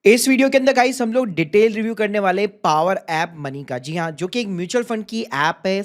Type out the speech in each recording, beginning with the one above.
इस वीडियो के अंदर गाइस हम लोग डिटेल रिव्यू करने वाले पावर ऐप मनी का। जी हाँ, जो कि एक म्यूचुअल फंड की ऐप है,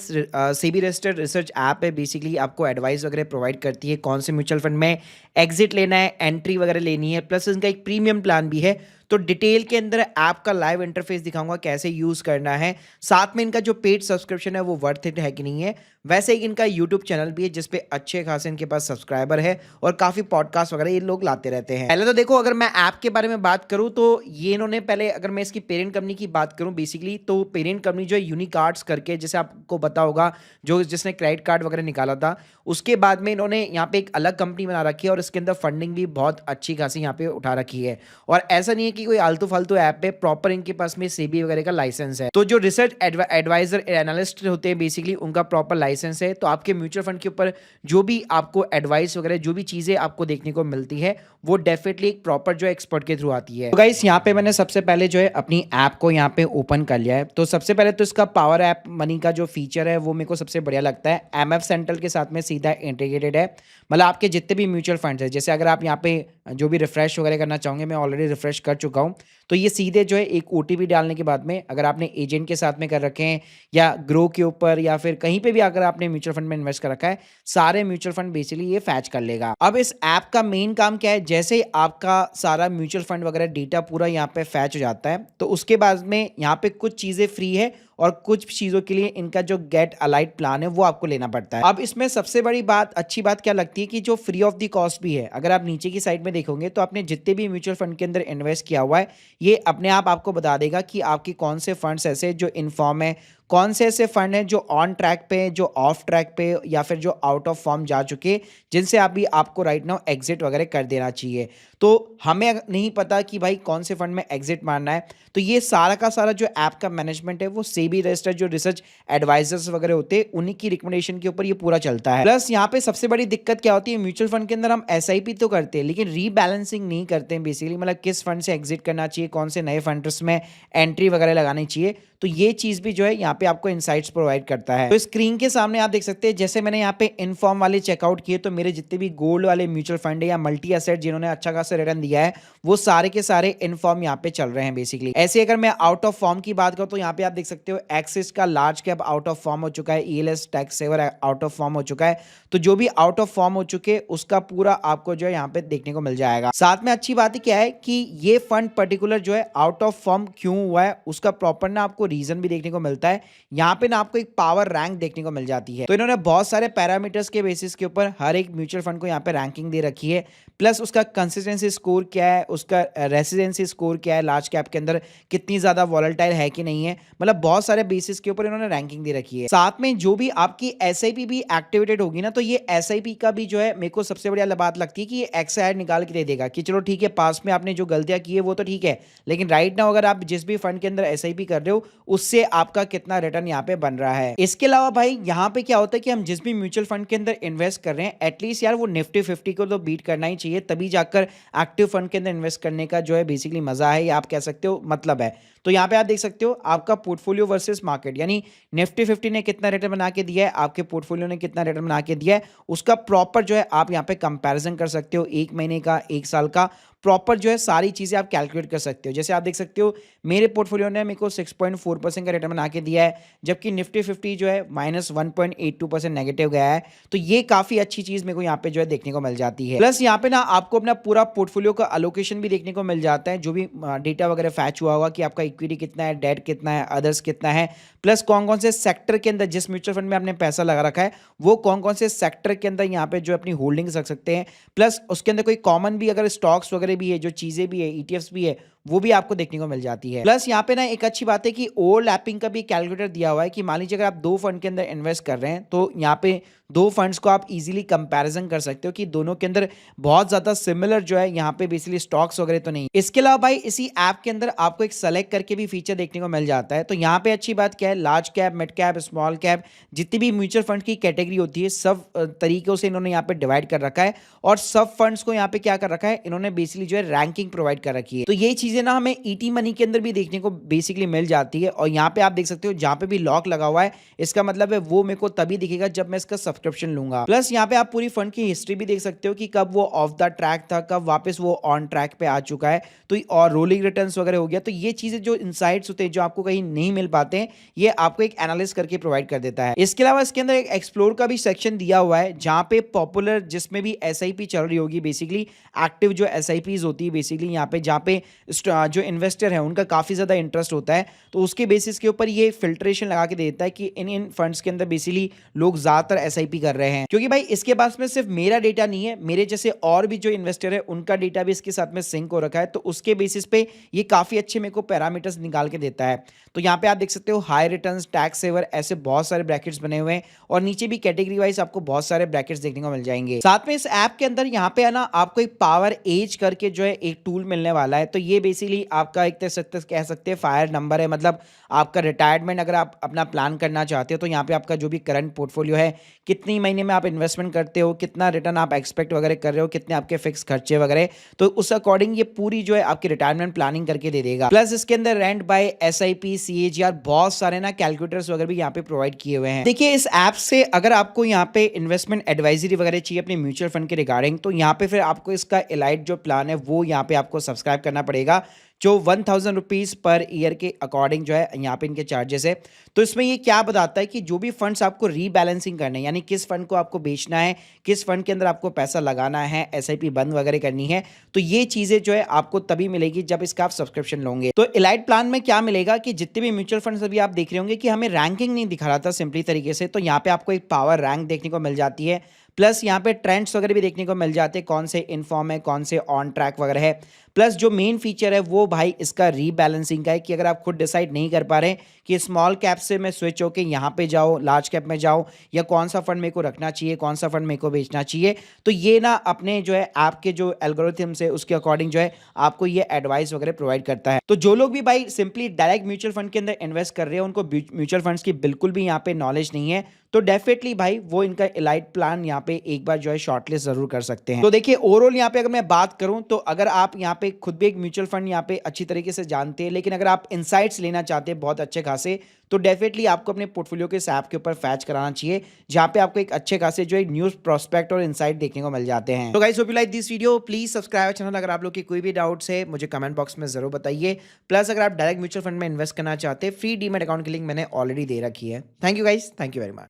सेबी रजिस्टर्ड रिसर्च ऐप है। बेसिकली आपको एडवाइस वगैरह प्रोवाइड करती है कौन से म्यूचुअल फंड में एग्जिट लेना है, एंट्री वगैरह लेनी है, प्लस इनका एक प्रीमियम प्लान भी है। तो डिटेल के अंदर ऐप का लाइव इंटरफेस दिखाऊंगा, कैसे यूज़ करना है, साथ में इनका जो पेड सब्सक्रिप्शन है वो वर्थ इट है कि नहीं है। वैसे ही इनका यूट्यूब चैनल भी है जिसपे अच्छे खासे इनके पास सब्सक्राइबर है और काफ़ी पॉडकास्ट वगैरह ये लोग लाते रहते हैं। पहले तो देखो, अगर मैं ऐप के बारे में बात करूँ तो ये इन्होंने पहले, अगर मैं इसकी पेरेंट कंपनी की बात करूँ बेसिकली, तो पेरेंट कंपनी जो है यूनिकार्ड्स करके, जैसे आपको पता होगा, जो जिसने क्रेडिट कार्ड वगैरह निकाला था, उसके बाद में इन्होंने यहाँ पे एक अलग कंपनी बना रखी है और इसके अंदर फंडिंग भी बहुत अच्छी खासी यहाँ पे उठा रखी है। और ऐसा नहीं है कि कोई आलतू फालतू ऐप है, प्रॉपर इनके पास में सेबी वगैरह का लाइसेंस है। तो जो रिसर्च एडवाइजर एनालिस्ट होते हैं बेसिकली, उनका प्रॉपर लाइसेंस है। तो आपके म्यूचुअल फंड के ऊपर जो भी आपको एडवाइस वगैरह, जो भी चीजें आपको देखने को मिलती है, वो डेफिनेटली एक प्रॉपर जो एक्सपर्ट के थ्रू आती है। तो गाइस, यहाँ पे मैंने सबसे पहले जो है अपनी ऐप को यहाँ पे ओपन कर लिया है। तो सबसे पहले तो इसका पावर ऐप मनी का जो फीचर है वो मेरे को सबसे बढ़िया लगता है। एमएफ सेंट्रल के साथ में सीधा इंटीग्रेटेड है। मतलब आपके जितने भी म्यूचुअल फंड्स है, जैसे अगर आप यहाँ पे जो भी रिफ्रेश वगैरह करना चाहोगे, मैं ऑलरेडी रिफ्रेश कर चुका हूँ, तो ये सीधे जो है एक ओटीपी डालने के बाद में, अगर आपने एजेंट के साथ में कर रखे हैं या ग्रो के ऊपर या फिर कहीं पे भी अगर आपने म्यूचुअल फंड में इन्वेस्ट कर रखा है, सारे म्यूचुअल फंड बेसिकली ये फैच कर लेगा। अब इस ऐप का मेन काम क्या है, जैसे ही आपका सारा म्यूचुअल फंड वगैरह डेटा पूरा यहाँ पे फैच हो जाता है, तो उसके बाद में यहाँ पे कुछ चीजें फ्री है और कुछ चीजों के लिए इनका जो गेट अलाइट प्लान है वो आपको लेना पड़ता है। अब इसमें सबसे बड़ी बात, अच्छी बात क्या लगती है कि जो फ्री ऑफ द कॉस्ट भी है। अगर आप नीचे की साइड में देखोगे तो आपने जितने भी म्यूचुअल फंड के अंदर इन्वेस्ट किया हुआ है, ये अपने आप आपको बता देगा कि आपकी कौन से फंड्स ऐसे जो इन्फॉर्म है, कौन से ऐसे फंड हैं जो ऑन ट्रैक पे, जो ऑफ ट्रैक पे, या फिर जो आउट ऑफ फॉर्म जा चुके, जिनसे अभी आपको राइट नाउ एग्जिट वगैरह कर देना चाहिए। तो हमें नहीं पता कि भाई कौन से फंड में एग्जिट मारना है, तो ये सारा का सारा जो ऐप का मैनेजमेंट है वो सेबी रजिस्टर्ड जो रिसर्च एडवाइजर्स वगैरह होते हैं, उन्हीं की रिकमेंडेशन के ऊपर ये पूरा चलता है। प्लस यहाँ पे सबसे बड़ी दिक्कत क्या होती है, म्यूचुअल फंड के अंदर हम एसआईपी तो करते हैं लेकिन रीबैलेंसिंग नहीं करते हैं बेसिकली। मतलब किस फंड से एग्जिट करना चाहिए, कौन से नए फंड्स में एंट्री वगैरह लगानी चाहिए, तो ये चीज भी जो है यहाँ पे आपको इनसाइट्स प्रोवाइड करता है। तो स्क्रीन के सामने आप देख सकते हैं, जैसे मैंने यहाँ पे इनफॉर्म वाले चेकआउट किए, तो मेरे जितने भी गोल्ड वाले म्यूचुअल फंड है या मल्टी एसेट जिन्होंने अच्छा खासा रिटर्न दिया है, वो सारे के सारे इनफॉर्म यहाँ पे चल रहे हैं बेसिकली। ऐसे अगर मैं आउट ऑफ फॉर्म की बात करूं तो यहाँ पे आप देख सकते हो एक्सिस का large cap out of form हो चुका है, ELS tax saver out of form हो चुका है। तो जो भी आउट ऑफ फॉर्म हो चुके उसका पूरा आपको जो है यहाँ पे देखने को मिल जाएगा। साथ में अच्छी बात क्या है कि ये फंड पर्टिकुलर जो है आउट ऑफ फॉर्म क्यों हुआ है, उसका प्रॉपर ना आपको रीजन भी देखने को मिलता है। यहाँ पे ना आपको एक पावर रैंक देखने को मिल जाती है। तो इन्होंने बहुत सारे पैरामीटर्स के बेसिस के ऊपर हर एक म्यूचुअल फंड को यहाँ पे रैंकिंग दे रखी है। प्लस उसका कंसिस्टेंसी स्कोर क्या है, उसका रेसिडेंसी स्कोर क्या है, लार्ज कैप के अंदर कितनी ज्यादा वॉलेटाइल है कि नहीं है, मतलब बहुत सारे बेसिस के ऊपर इन्होंने रैंकिंग दे रखी है। साथ में जो भी आपकी एसआईपी भी एक्टिवेटेड होगी ना, तो ये एसआईपी का भी जो है मेरे को सबसे बढ़िया बात लगती है कि ये एक्सआईआर निकाल के दे देगा कि चलो ठीक है, पास में आपने जो गलतियां की है वो तो ठीक है, लेकिन राइट नाउ अगर आप जिस भी फंड के अंदर एसआईपी कर रहे हो उससे आपका कितना रिटर्न यहाँ पे बन रहा है। इसके अलावा भाई यहाँ पे क्या होता है कि हम जिस भी म्यूचुअल फंड के अंदर इन्वेस्ट कर रहे हैं, एटलीस्ट यार वो निफ्टी 50 को तो बीट करना ही चाहिए, तभी जाकर एक्टिव फंड के अंदर इन्वेस्ट करने का जो है बेसिकली मजा है, या आप कह सकते हो मतलब है। तो यहाँ पे आप देख सकते हो आपका पोर्टफोलियो वर्सेस मार्केट, यानी निफ्टी 50 ने कितना रिटर्न बना के दिया है, आपके पोर्टफोलियो ने कितना रिटर्न बना के दिया है, उसका प्रॉपर जो है आप यहाँ पे कंपैरिजन कर सकते हो, एक महीने का, एक साल का, प्रॉपर जो है सारी चीजें आप कैलकुलेट कर सकते हो। जैसे आप देख सकते हो मेरे पोर्टफोलियो ने मेरे को 6.4% का रिटर्न बना के दिया है, जबकि निफ्टी 50 जो है -1.82% नेगेटिव गया है। तो ये काफी अच्छी चीज मेरे को यहाँ पे जो है देखने को मिल जाती है। प्लस यहाँ पे ना आपको अपना पूरा पोर्टफोलियो का अलोकेशन भी देखने को मिल जाता है, जो भी डेटा वगैरह फैच हुआ होगा कि आपका इक्विटी कितना है, डेट कितना है, अदर्स कितना है, प्लस कौन कौन से सेक्टर के अंदर, जिस म्यूचुअल फंड में आपने पैसा लगा रखा है वो कौन कौन से सेक्टर के अंदर यहाँ पे जो अपनी होल्डिंग्स रख सकते हैं। प्लस उसके अंदर कोई कॉमन भी अगर स्टॉक्स वगैरह भी है, जो चीजें भी है, ईटीएफ्स भी है, वो भी आपको देखने को मिल जाती है। प्लस यहाँ पे ना एक अच्छी बात है कि ओवरलैपिंग का भी कैलकुलेटर दिया हुआ है कि मान लीजिए अगर आप दो फंड के अंदर इन्वेस्ट कर रहे हैं तो यहाँ पे दो फंड्स को आप इजीली कंपैरिजन कर सकते हो कि दोनों के अंदर बहुत ज्यादा सिमिलर जो है यहाँ पे बेसिकली स्टॉक्स वगैरह तो नहीं। इसके अलावा भाई इसी ऐप के अंदर आपको एक सेलेक्ट करके भी फीचर देखने को मिल जाता है। तो यहाँ पे अच्छी बात क्या है, large cap, mid cap, small cap, जितनी भी म्यूचुअल फंड की कैटेगरी होती है सब तरीकों से इन्होंने यहाँ पे डिवाइड कर रखा है और सब फंड्स को यहाँ पे क्या कर रखा है, इन्होंने बेसिकली जो है रैंकिंग प्रोवाइड कर रखी है। तो ये चीजें चीज़ें ना हमें ईटी मनी के अंदर भी देखने को बेसिकली मिल जाती है। और यहाँ पे आप देख सकते हो जहाँ पे भी लॉक लगा हुआ है, इसका मतलब है वो मेरे को तभी दिखेगा जब मैं इसका सब्सक्रिप्शन लूंगा। प्लस यहाँ पे आप पूरी फंड की हिस्ट्री भी देख सकते हो कि कब वो ऑफ द ट्रैक था, कब वापस वो ऑन ट्रैक पे आ चुका है, तो और रोलिंग रिटर्न्स वगैरह हो गया। तो ये चीजें जो इनसाइट्स होते हैं जो आपको कहीं नहीं मिल पाते हैं, ये आपको एक एनालिसिस करके प्रोवाइड कर देता है। इसके अलावा इसके अंदर एक एक्सप्लोर का भी सेक्शन दिया हुआ है, जहां पे पॉपुलर जिसमें भी एसआईपी चल रही होगी, बेसिकली एक्टिव जो एसआईपीज होती है बेसिकली यहाँ पे, जहाँ पे जो इन्वेस्टर है उनका काफी ज्यादा इंटरेस्ट होता है, तो उसके बेसिस के ऊपर ये फिल्ट्रेशन लगा के देता है कि इन इन फंड्स के अंदर बेसिकली लोग ज्यादातर एसआईपी कर रहे हैं। क्योंकि भाई इसके पास में सिर्फ मेरा डेटा नहीं है, मेरे जैसे और भी जो इन्वेस्टर है उनका डेटा भी इसके साथ में सिंक हो रखा है, तो उसके बेसिस पे ये काफी अच्छे मेरे को पैरामीटर्स निकाल के देता है। तो यहाँ पे आप देख सकते हो हाई रिटर्न्स, टैक्स सेवर, ऐसे बहुत सारे ब्रैकेट्स बने हुए हैं, और नीचे भी कैटेगरी वाइज आपको बहुत सारे ब्रैकेट्स देखने को मिल जाएंगे। साथ में इस ऐप के अंदर यहाँ पे है ना आपको एक पावर एज करके जो है एक टूल मिलने वाला है। तो ये बेसिकली आपका एक तरह कह सकते हैं फायर नंबर है, मतलब आपका रिटायरमेंट अगर आप अपना प्लान करना चाहते हो, तो यहाँ पे आपका जो भी करंट पोर्टफोलियो है, कितनी महीने में आप इन्वेस्टमेंट करते हो, कितना रिटर्न आप एक्सपेक्ट वगैरह कर रहे हो, कितने आपके फिक्स खर्चे वगैरह, तो उस अकॉर्डिंग ये पूरी जो है आपकी रिटायरमेंट प्लानिंग करके दे देगा। प्लस इसके अंदर रेंट बाय एसआईपी, सीएजीआर, बहुत सारे ना कैलकुलेटर्स वगैरह भी यहाँ पे प्रोवाइड किए हुए हैं। देखिए इस ऐप से अगर आपको यहाँ पे इन्वेस्टमेंट एडवाइजरी वगैरह चाहिए अपने म्यूचुअल फंड के रिगार्डिंग, तो यहाँ पे फिर आपको इसका एलाइट जो प्लान है वो यहाँ पे आपको सब्सक्राइब करना पड़ेगा, जो 1000 रुपीज़ पर ईयर के अकॉर्डिंग जो है यहाँ पे इनके चार्जेस है। तो इसमें ये क्या बताता है कि जो भी फंड्स आपको रीबैलेंसिंग करने हैं, यानी किस फंड को आपको बेचना है, किस फंड के अंदर आपको पैसा लगाना है, एसआईपी बंद वगैरह करनी है, तो ये चीज़ें जो है आपको तभी मिलेगी जब इसका आप सब्सक्रिप्शन लोगे। तो एलाइट प्लान में क्या मिलेगा कि जितने भी म्यूचुअल फंड्स अभी आप देख रहे होंगे कि हमें रैंकिंग नहीं दिखा रहा था सिंपली तरीके से, तो यहाँ पे आपको एक पावर रैंक देखने को मिल जाती है। प्लस यहाँ पे ट्रेंड्स वगैरह भी देखने को मिल जाते हैं, कौन से इनफॉर्म है, कौन से ऑन ट्रैक वगैरह है। प्लस जो मेन फीचर है वो भाई इसका रीबैलेंसिंग का है, कि अगर आप खुद डिसाइड नहीं कर पा रहे कि स्मॉल कैप से मैं स्विच होके यहाँ पे जाओ, लार्ज कैप में जाओ, या कौन सा फंड मेरे को रखना चाहिए, कौन सा फंड मेरे को बेचना चाहिए, तो ये ना अपने जो है आपके जो एल्गोरिथम्स है उसके अकॉर्डिंग जो है आपको ये एडवाइस वगैरह प्रोवाइड करता है। तो जो लोग भी भाई सिंपली डायरेक्ट म्यूचुअल फंड के अंदर इन्वेस्ट कर रहे हैं, उनको म्यूचुअल फंड्स की बिल्कुल भी यहाँ पे नॉलेज नहीं है, तो डेफिनेटली भाई वो इनका एलाइट प्लान यहाँ पे एक बार जो है शॉर्टलिस्ट जरूर कर सकते हैं। तो देखिए ओवरऑल यहाँ पे अगर मैं बात करूं, तो अगर आप यहाँ पे खुद भी एक म्यूचुअल फंड यहाँ पे अच्छी तरीके से जानते हैं, लेकिन अगर आप इनसाइट्स लेना चाहते हैं बहुत अच्छे खासे, तो डेफिनेटली आपको अपने पोर्टफोलियो के इस ऐप के ऊपर फैच कराना चाहिए, जहां पे आपको एक अच्छे खासे जो है न्यूज़ प्रोस्पेक्ट और इनसाइट देखने को मिल जाते हैं। तो guys hope you like this video, please subscribe channel. अगर आप लोग की कोई भी डाउट्स है मुझे कमेंट बॉक्स में जरूर बताइए। प्लस अगर आप डायरेक्ट म्यूचुअल फंड में इन्वेस्ट करना चाहते हैं, फ्री डीमैट अकाउंट की लिंक मैंने ऑलरेडी दे रखी है। Thank you guys, thank you very much.